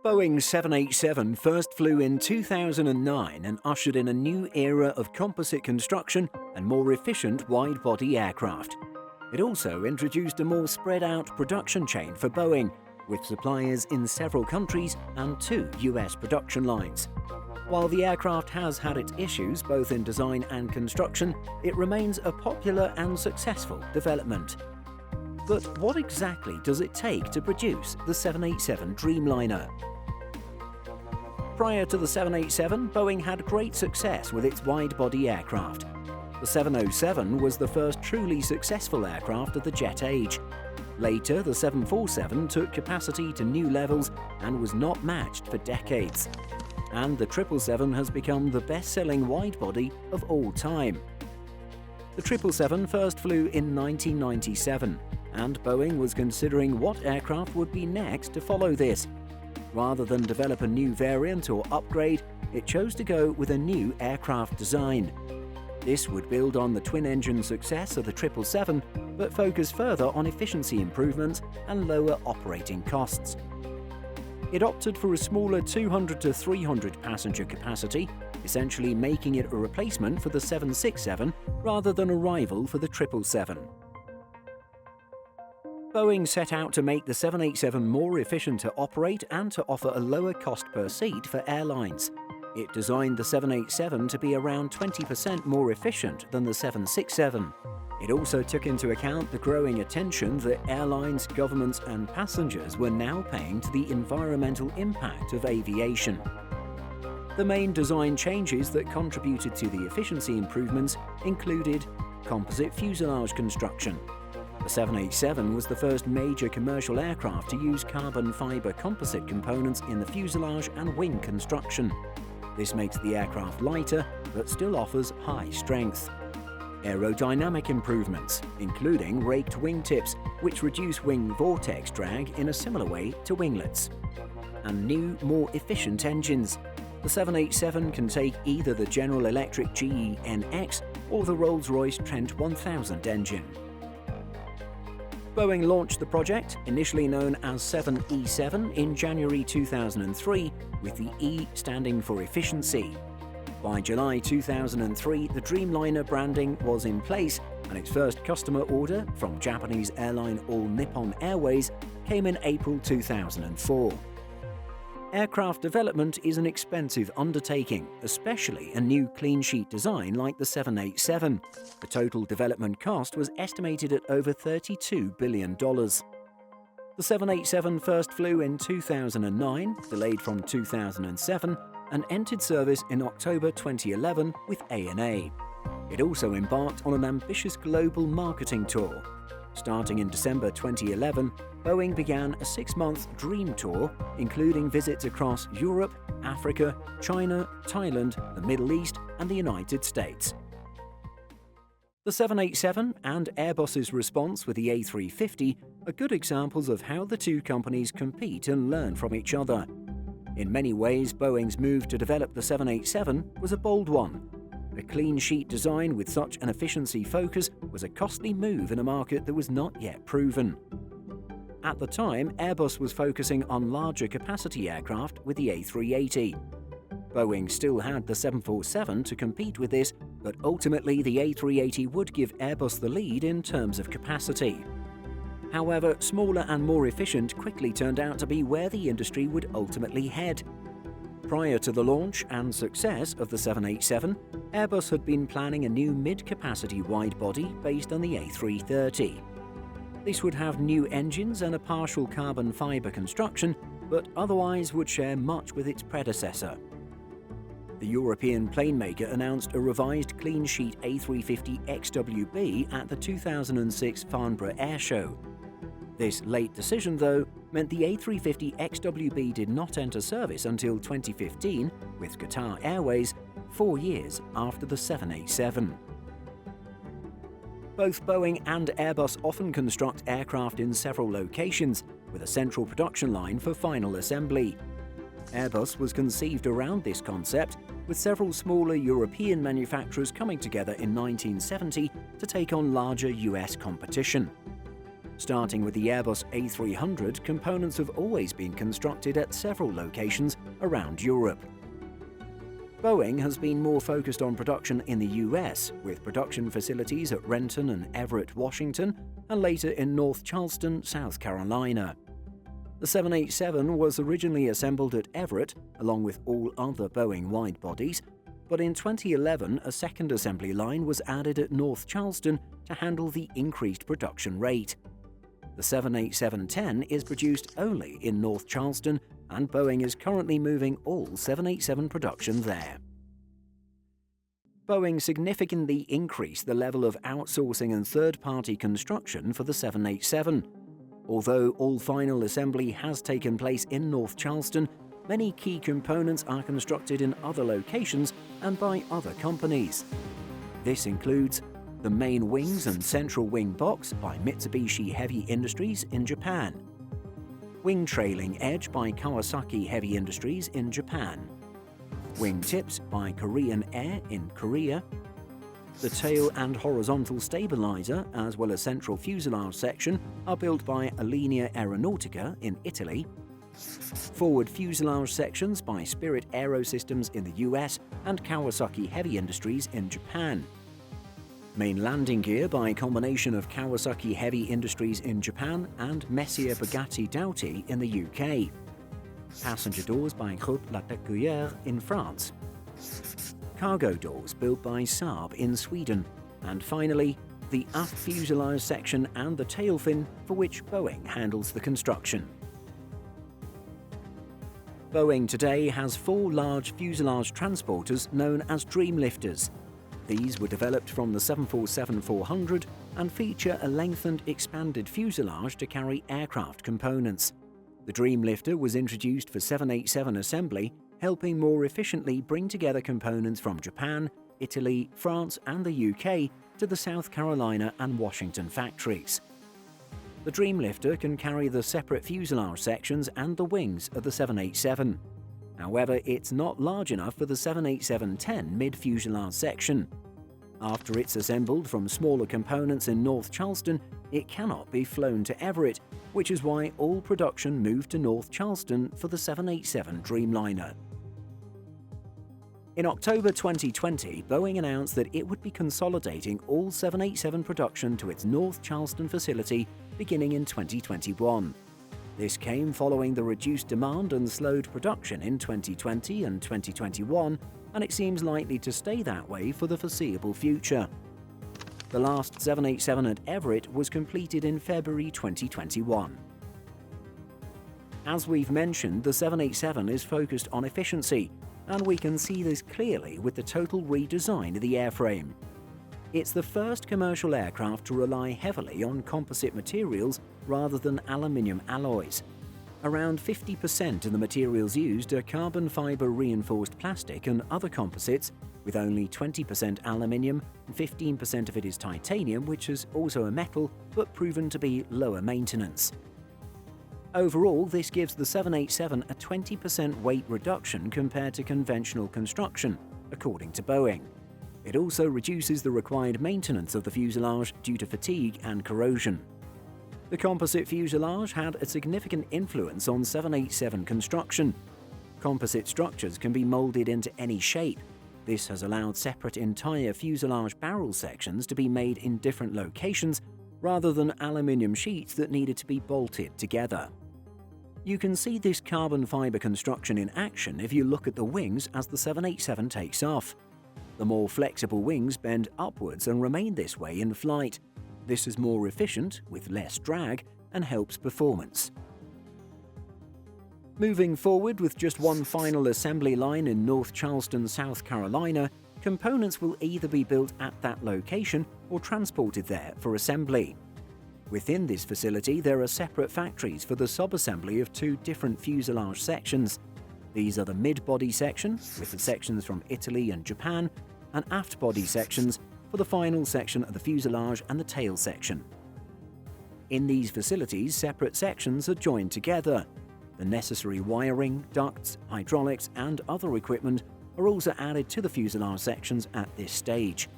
Boeing 787 first flew in 2009 and ushered in a new era of composite construction and more efficient wide-body aircraft. It also introduced a more spread-out production chain for Boeing, with suppliers in several countries and 2 US production lines. While the aircraft has had its issues both in design and construction, it remains a popular and successful development. But what exactly does it take to produce the 787 Dreamliner? Prior to the 787, Boeing had great success with its wide-body aircraft. The 707 was the first truly successful aircraft of the jet age. Later, the 747 took capacity to new levels and was not matched for decades. And the 777 has become the best-selling wide-body of all time. The 777 first flew in 1997, and Boeing was considering what aircraft would be next to follow this. Rather than develop a new variant or upgrade, it chose to go with a new aircraft design. This would build on the twin-engine success of the 777, but focus further on efficiency improvements and lower operating costs. It opted for a smaller 200 to 300 passenger capacity, essentially making it a replacement for the 767 rather than a rival for the 777. Boeing set out to make the 787 more efficient to operate and to offer a lower cost per seat for airlines. It designed the 787 to be around 20% more efficient than the 767. It also took into account the growing attention that airlines, governments, and passengers were now paying to the environmental impact of aviation. The main design changes that contributed to the efficiency improvements included composite fuselage construction. The 787 was the first major commercial aircraft to use carbon fiber composite components in the fuselage and wing construction. This makes the aircraft lighter, but still offers high strength. Aerodynamic improvements, including raked wingtips, which reduce wing vortex drag in a similar way to winglets. And new, more efficient engines. The 787 can take either the General Electric GE-NX or the Rolls-Royce Trent 1000 engine. Boeing launched the project, initially known as 7E7, in January 2003, with the E standing for efficiency. By July 2003, the Dreamliner branding was in place, and its first customer order from Japanese airline All Nippon Airways came in April 2004. Aircraft development is an expensive undertaking, especially a new clean sheet design like the 787. The total development cost was estimated at over $32 billion. The 787 first flew in 2009, delayed from 2007, and entered service in October 2011 with ANA. It also embarked on an ambitious global marketing tour. Starting in December 2011, Boeing began a 6-month Dream Tour, including visits across Europe, Africa, China, Thailand, the Middle East, and the United States. The 787 and Airbus's response with the A350 are good examples of how the two companies compete and learn from each other. In many ways, Boeing's move to develop the 787 was a bold one. A clean sheet design with such an efficiency focus was a costly move in a market that was not yet proven. At the time, Airbus was focusing on larger capacity aircraft with the A380. Boeing still had the 747 to compete with this, but ultimately the A380 would give Airbus the lead in terms of capacity. However, smaller and more efficient quickly turned out to be where the industry would ultimately head. Prior to the launch and success of the 787, Airbus had been planning a new mid-capacity wide-body based on the A330. This would have new engines and a partial carbon fiber construction, but otherwise would share much with its predecessor. The European plane maker announced a revised clean-sheet A350 XWB at the 2006 Farnborough Air Show. This late decision, though, meant the A350 XWB did not enter service until 2015 with Qatar Airways, 4 years after the 787. Both Boeing and Airbus often construct aircraft in several locations, with a central production line for final assembly. Airbus was conceived around this concept, with several smaller European manufacturers coming together in 1970 to take on larger US competition. Starting with the Airbus A300, components have always been constructed at several locations around Europe. Boeing has been more focused on production in the US, with production facilities at Renton and Everett, Washington, and later in North Charleston, South Carolina. The 787 was originally assembled at Everett, along with all other Boeing wide-bodies, but in 2011 a second assembly line was added at North Charleston to handle the increased production rate. The 787-10 is produced only in North Charleston, and Boeing is currently moving all 787 production there. Boeing significantly increased the level of outsourcing and third-party construction for the 787. Although all final assembly has taken place in North Charleston, many key components are constructed in other locations and by other companies. This includes the main wings and central wing box by Mitsubishi Heavy Industries in Japan, wing trailing edge by Kawasaki Heavy Industries in Japan, wing tips by Korean Air in Korea, the tail and horizontal stabilizer as well as central fuselage section are built by Alenia Aeronautica in Italy, forward fuselage sections by Spirit Aerosystems in the US and Kawasaki Heavy Industries in Japan, main landing gear by a combination of Kawasaki Heavy Industries in Japan and Messier Bugatti Doughty in the UK, passenger doors by Groupe La Tecuière in France, cargo doors built by Saab in Sweden, and finally, the aft fuselage section and the tail fin, for which Boeing handles the construction. Boeing today has 4 large fuselage transporters known as Dreamlifters. These were developed from the 747-400 and feature a lengthened, expanded fuselage to carry aircraft components. The Dreamlifter was introduced for 787 assembly, helping more efficiently bring together components from Japan, Italy, France and the UK to the South Carolina and Washington factories. The Dreamlifter can carry the separate fuselage sections and the wings of the 787. However, it's not large enough for the 787-10 mid-fuselage section. After it's assembled from smaller components in North Charleston, it cannot be flown to Everett, which is why all production moved to North Charleston for the 787 Dreamliner. In October 2020, Boeing announced that it would be consolidating all 787 production to its North Charleston facility beginning in 2021. This came following the reduced demand and slowed production in 2020 and 2021, and it seems likely to stay that way for the foreseeable future. The last 787 at Everett was completed in February 2021. As we've mentioned, the 787 is focused on efficiency, and we can see this clearly with the total redesign of the airframe. It's the first commercial aircraft to rely heavily on composite materials rather than aluminium alloys. Around 50% of the materials used are carbon fiber reinforced plastic and other composites, with only 20% aluminium and 15% of it is titanium, which is also a metal but proven to be lower maintenance. Overall, this gives the 787 a 20% weight reduction compared to conventional construction, according to Boeing. It also reduces the required maintenance of the fuselage due to fatigue and corrosion. The composite fuselage had a significant influence on 787 construction. Composite structures can be molded into any shape. This has allowed separate entire fuselage barrel sections to be made in different locations rather than aluminium sheets that needed to be bolted together. You can see this carbon fiber construction in action if you look at the wings as the 787 takes off. The more flexible wings bend upwards and remain this way in flight. This is more efficient, with less drag, and helps performance. Moving forward with just one final assembly line in North Charleston, South Carolina, components will either be built at that location or transported there for assembly. Within this facility, there are separate factories for the sub-assembly of 2 different fuselage sections. These are the mid-body section, with the sections from Italy and Japan, and aft-body sections for the final section of the fuselage and the tail section. In these facilities, separate sections are joined together. The necessary wiring, ducts, hydraulics, and other equipment are also added to the fuselage sections at this stage.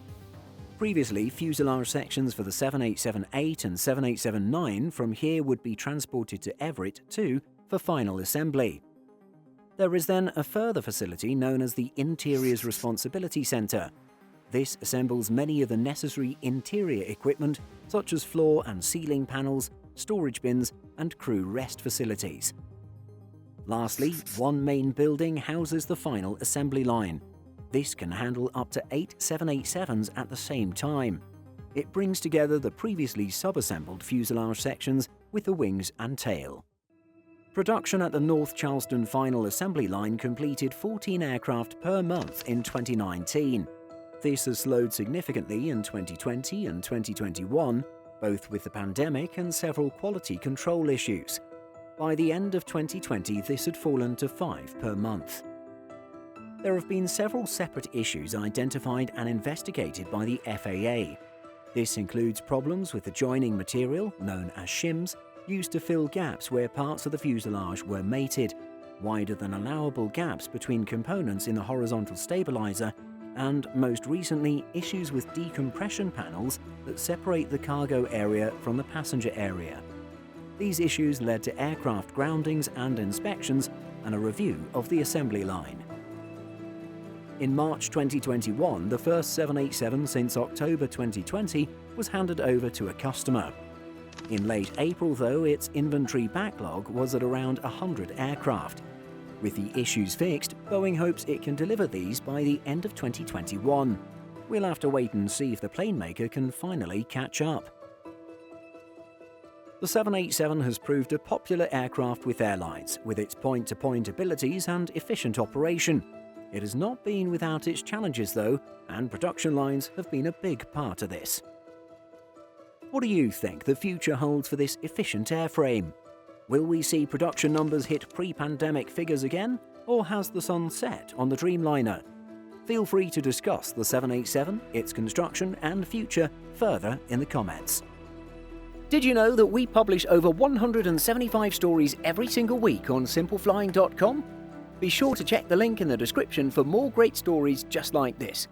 Previously, fuselage sections for the 787-8 and 787-9 from here would be transported to Everett, too, for final assembly. There is then a further facility known as the Interiors Responsibility Centre. This assembles many of the necessary interior equipment, such as floor and ceiling panels, storage bins, and crew rest facilities. Lastly, one main building houses the final assembly line. This can handle up to 8 787s at the same time. It brings together the previously sub-assembled fuselage sections with the wings and tail. Production at the North Charleston final assembly line completed 14 aircraft per month in 2019. This has slowed significantly in 2020 and 2021, both with the pandemic and several quality control issues. By the end of 2020, this had fallen to 5 per month. There have been several separate issues identified and investigated by the FAA. This includes problems with the joining material, known as shims, used to fill gaps where parts of the fuselage were mated, wider than allowable gaps between components in the horizontal stabilizer, and most recently, issues with decompression panels that separate the cargo area from the passenger area. These issues led to aircraft groundings and inspections and a review of the assembly line. In March 2021, the first 787 since October 2020 was handed over to a customer. In late April, though, its inventory backlog was at around 100 aircraft. With the issues fixed, Boeing hopes it can deliver these by the end of 2021. We'll have to wait and see if the plane maker can finally catch up. The 787 has proved a popular aircraft with airlines, with its point-to-point abilities and efficient operation. It has not been without its challenges, though, and production lines have been a big part of this. What do you think the future holds for this efficient airframe? Will we see production numbers hit pre-pandemic figures again, or has the sun set on the Dreamliner? Feel free to discuss the 787, its construction and future further in the comments. Did you know that we publish over 175 stories every single week on simpleflying.com? Be sure to check the link in the description for more great stories just like this.